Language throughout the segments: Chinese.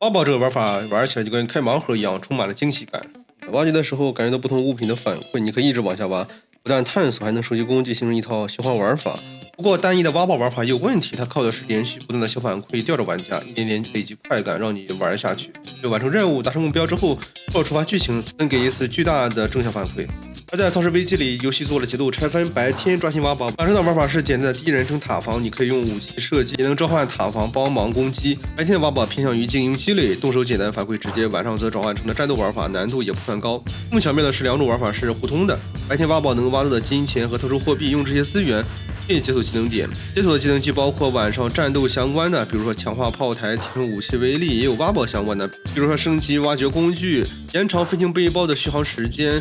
挖宝这个玩法玩起来就跟开盲盒一样，充满了惊喜感。挖掘的时候感觉到不同物品的反馈，你可以一直往下挖，不但探索，还能收集工具，形成一套循环玩法。不过单一的挖宝玩法也有问题，它靠的是连续不断的小反馈吊着玩家，一点点累积快感，让你玩下去。就完成任务、达成目标之后，或者触发剧情，能给一次巨大的正向反馈。而在丧尸危机里，游戏做了节奏拆分，白天专心挖宝，晚上的玩法是简单的第一人称塔防，你可以用武器射击，也能召唤塔防帮忙攻击。白天的挖宝偏向于经营积累，动手简单反馈直接，晚上则转换成了战斗玩法，难度也不算高。更巧妙的是，两种玩法是互通的，白天挖宝能挖到的金钱和特殊货币，用这些资源可以解锁技能点。解锁的技能既包括晚上战斗相关的，比如说强化炮台、提升武器威力，也有挖宝相关的，比如说升级挖掘工具、延长飞行背包的续航时间、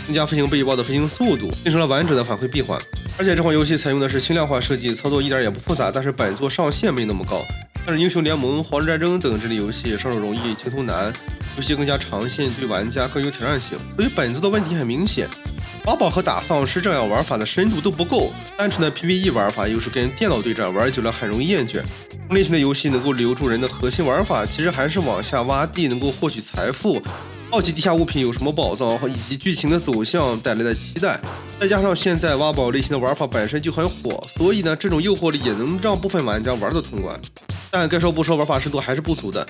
增加飞行背包的飞行速度，形成了完整的反馈闭环。而且这款游戏采用的是轻量化设计，操作一点也不复杂，但是本作上限没那么高。像是英雄联盟、皇室战争等这类游戏，上手容易，轻松难，游戏更加长线，对玩家更有挑战性。所以本作的问题很明显，挖宝和打丧尸这样玩法的深度都不够，单纯的 PVE 玩法又是跟电脑对战，玩久了很容易厌倦。同类型的游戏能够留住人的核心玩法，其实还是往下挖地，能够获取财富，好奇地下物品有什么宝藏，以及剧情的走向带来的期待。再加上现在挖宝类型的玩法本身就很火，所以呢，这种诱惑力也能让部分玩家玩得通关。但该说不说，玩法深度还是不足的。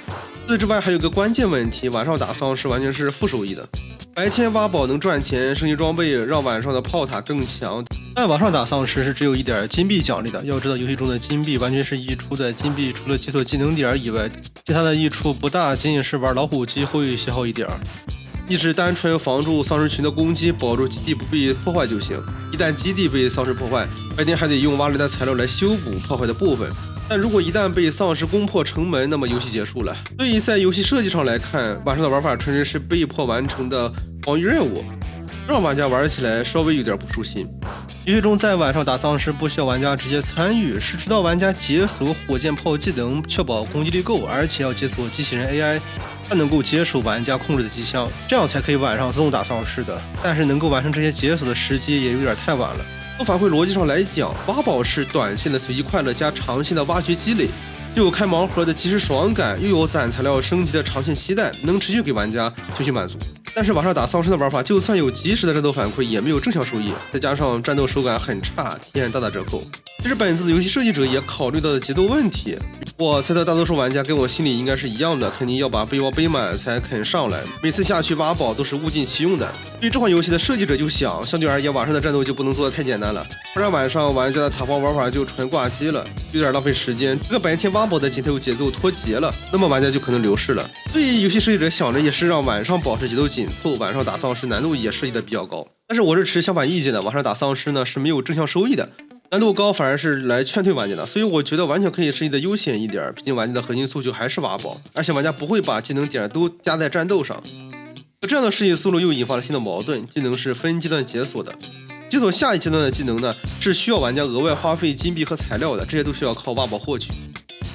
除此之外，还有个关键问题，晚上打丧尸完全是负收益的。白天挖宝能赚钱，升级装备，让晚上的炮塔更强。但晚上打丧尸是只有一点金币奖励的。要知道，游戏中的金币完全是溢出的，金币除了解锁技能点以外，其他的益处不大，仅仅是玩老虎机会消耗一点。一直单纯防住丧尸群的攻击，保住基地不被破坏就行。一旦基地被丧尸破坏，白天还得用挖来的材料来修补破坏的部分。但如果一旦被丧尸攻破城门，那么游戏结束了。所以在游戏设计上来看，晚上的玩法纯粹是被迫完成的防御任务，让玩家玩起来稍微有点不舒心。游戏中在晚上打丧尸不需要玩家直接参与，是指导玩家解锁火箭炮技能，确保攻击力够，而且要解锁机器人 AI， 它能够接受玩家控制的机枪，这样才可以晚上自动打丧尸的。但是能够完成这些解锁的时机也有点太晚了。从反馈逻辑上来讲，挖宝是短线的随机快乐加长线的挖掘积累，又有开盲盒的及时爽感，又有攒材料升级的长线期待，能持续给玩家情绪满足。但是晚上打丧尸的玩法，就算有及时的战斗反馈，也没有正向收益，再加上战斗手感很差，体验大打折扣。其实本次的游戏设计者也考虑到了节奏问题，我猜测大多数玩家跟我心里应该是一样的，肯定要把背包背满才肯上来，每次下去挖宝都是物尽其用的。所以这款游戏的设计者就想，相对而言晚上的战斗就不能做得太简单了，不然晚上玩家的塔防玩法就纯挂机了，有点浪费时间。这个白天挖宝的节奏脱节了，那么玩家就可能流失了。所以游戏设计者想着也是让晚上保持节奏紧凑，晚上打丧尸难度也设计的比较高。但是我是持相反意见的，晚上打丧尸呢是没有正向收益的，难度高反而是来劝退玩家的。所以我觉得完全可以设计的悠闲一点，毕竟玩家的核心诉求还是挖宝，而且玩家不会把技能点都加在战斗上。这样的设计思路又引发了新的矛盾，技能是分阶段解锁的，解锁下一阶段的技能呢是需要玩家额外花费金币和材料的，这些都需要靠挖宝获取。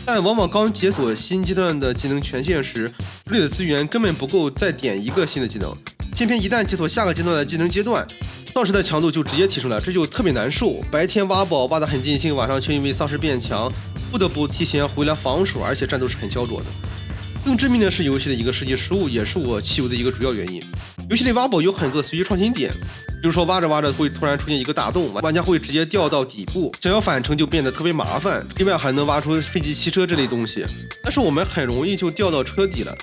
但往往刚解锁新阶段的技能权限时，手里的资源根本不够再点一个新的技能，偏偏一旦解锁下个阶段的技能阶段，丧尸的强度就直接提升了，这就特别难受。白天挖宝挖得很尽兴，晚上却因为丧尸变强，不得不提前回来防守，而且战斗是很焦灼的。更致命的是游戏的一个设计失误，也是我弃游的一个主要原因。游戏里挖宝有很多随机创新点，比如说挖着挖着会突然出现一个大洞，玩家会直接掉到底部，想要返程就变得特别麻烦。另外还能挖出飞机、汽车这类东西，但是我们很容易就掉到车底了。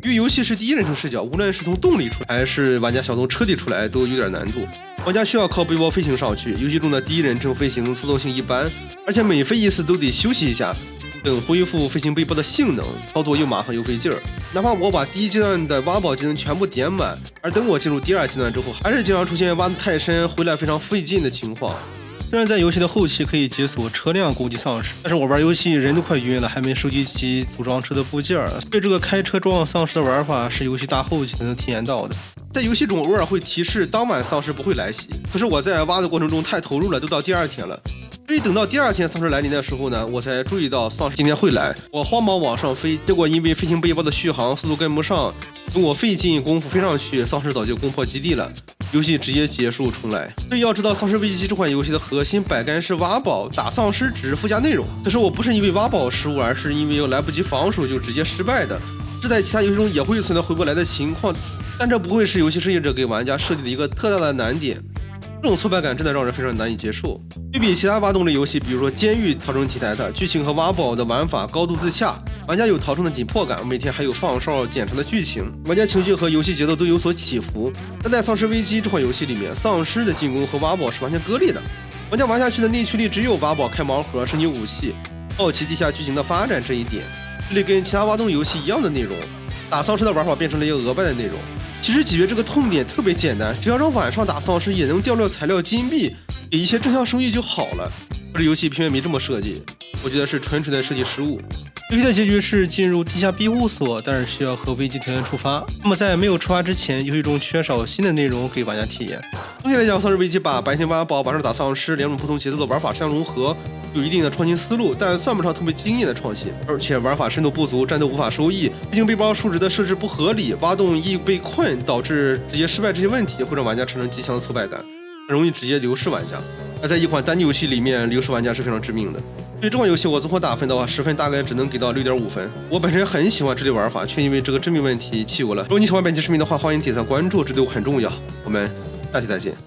因为游戏是第一人称视角，无论是从洞里出来还是玩家想从车底出来都有点难度，玩家需要靠背包飞行上去。游戏中的第一人称飞行操作性一般，而且每飞一次都得休息一下，等恢复飞行背包的性能，操作又麻烦又费劲儿。哪怕我把第一阶段的挖宝技能全部点满，而等我进入第二阶段之后，还是经常出现挖得太深回来非常费劲的情况。虽然在游戏的后期可以解锁车辆攻击丧尸，但是我玩游戏人都快晕了，还没收集齐组装车的部件，所以这个开车撞丧尸的玩法是游戏大后期才能体验到的。在游戏中偶尔会提示当晚丧尸不会来袭，可是我在挖的过程中太投入了，都到第二天了。所以等到第二天丧尸来临的时候呢，我才注意到丧尸今天会来，我慌忙往上飞，结果因为飞行背包的续航速度跟不上，等我费尽功夫飞上去，丧尸早就攻破基地了，游戏直接结束重来。所以要知道，丧尸危机这款游戏的核心摆干是挖宝，打丧尸只是附加内容。可是我不是因为挖宝失误，而是因为来不及防守就直接失败的。这在其他游戏中也会存在回不来的情况，但这不会是游戏设计者给玩家设计的一个特大的难点。这种挫败感真的让人非常难以接受。对比其他挖洞类游戏，比如说监狱逃生题材的剧情和挖宝的玩法高度自洽，玩家有逃生的紧迫感，每天还有放哨检查的剧情，玩家情绪和游戏节奏都有所起伏。但在丧尸危机这款游戏里面，丧尸的进攻和挖宝是完全割裂的，玩家玩下去的内驱力只有挖宝、开盲盒、升级武器、好奇地下剧情的发展这一点。这里跟其他挖洞游戏一样的内容，打丧尸的玩法变成了一个额外的内容。其实解决这个痛点特别简单，只要让晚上打丧尸也能掉落材料金币，给一些正向收益就好了。可是游戏偏偏没这么设计，我觉得是纯纯的设计失误。游戏的结局是进入地下庇护所，但是需要和危机团员触发。那么在没有触发之前，游戏中缺少新的内容给玩家体验。总体来讲，丧尸危机把白天挖宝、晚上打丧尸两种不同节奏的玩法相融合，有一定的创新思路，但算不上特别惊艳的创新。而且玩法深度不足，战斗无法收益，毕竟背包数值的设置不合理，挖洞易被困，导致直接失败这些问题，会让玩家产生极强的挫败感，很容易直接流失玩家。而在一款单机游戏里面，流失玩家是非常致命的。对这款游戏我综合打分的话，10分大概只能给到6.5分。我本身很喜欢这类玩法，却因为这个致命问题气我了。如果你喜欢本期视频的话，欢迎点赞关注，这对我很重要。我们下期再见。